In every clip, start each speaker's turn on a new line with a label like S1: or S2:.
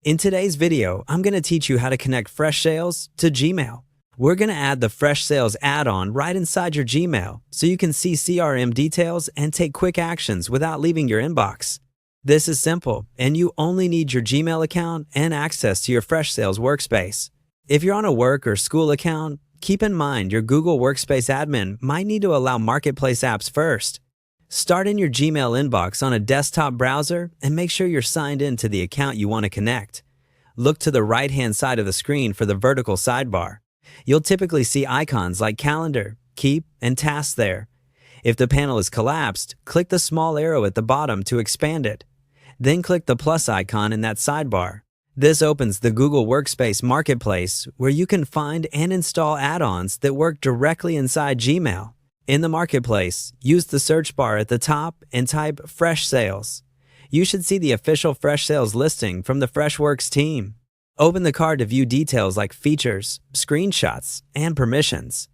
S1: In today's video, I'm going to teach you how to connect Freshsales to Gmail. We're going to add the Freshsales add-on right inside your Gmail so you can see CRM details and take quick actions without leaving your inbox. This is simple, and you only need your Gmail account and access to your Freshsales workspace. If you're on a work or school account, keep in mind your Google Workspace admin might need to allow marketplace apps first. Start in your Gmail inbox on a desktop browser and make sure you're signed in to the account you want to connect. Look to the right-hand side of the screen for the vertical sidebar. You'll typically see icons like Calendar, Keep, and Tasks there. If the panel is collapsed, click the small arrow at the bottom to expand it. Then click the plus icon in that sidebar. This opens the Google Workspace Marketplace where you can find and install add-ons that work directly inside Gmail. In the Marketplace, use the search bar at the top and type Freshsales. You should see the official Freshsales listing from the Freshworks team. Open the card to view details like features, screenshots, and permissions.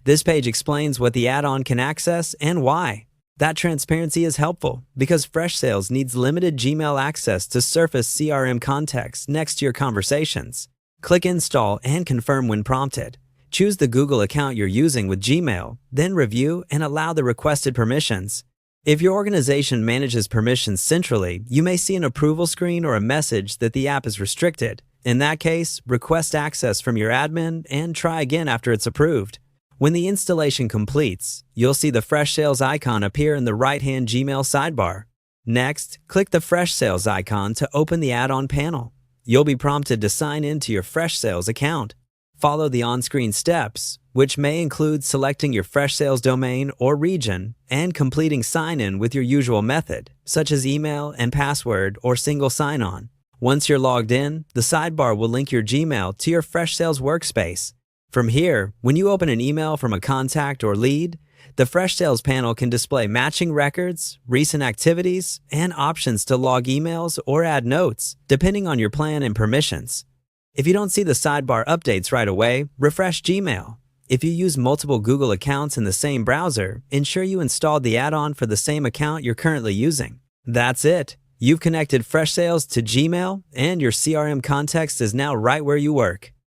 S1: This page explains what the add-on can access and why. That transparency is helpful because Freshsales needs limited Gmail access to surface CRM context next to your conversations. Click Install and confirm when prompted. Choose the Google account you're using with Gmail, then review and allow the requested permissions. If your organization manages permissions centrally, you may see an approval screen or a message that the app is restricted. In that case, request access from your admin and try again after it's approved. When the installation completes, you'll see the Freshsales icon appear in the right-hand Gmail sidebar. Next, click the Freshsales icon to open the add-on panel. You'll be prompted to sign in to your Freshsales account. Follow the on-screen steps, which may include selecting your Freshsales domain or region and completing sign-in with your usual method, such as email and password or single sign-on. Once you're logged in, the sidebar will link your Gmail to your Freshsales workspace. From here, when you open an email from a contact or lead, the Freshsales panel can display matching records, recent activities, and options to log emails or add notes, depending on your plan and permissions. If you don't see the sidebar updates right away, refresh Gmail. If you use multiple Google accounts in the same browser, ensure you installed the add-on for the same account you're currently using. That's it. You've connected Freshsales to Gmail, and your CRM context is now right where you work.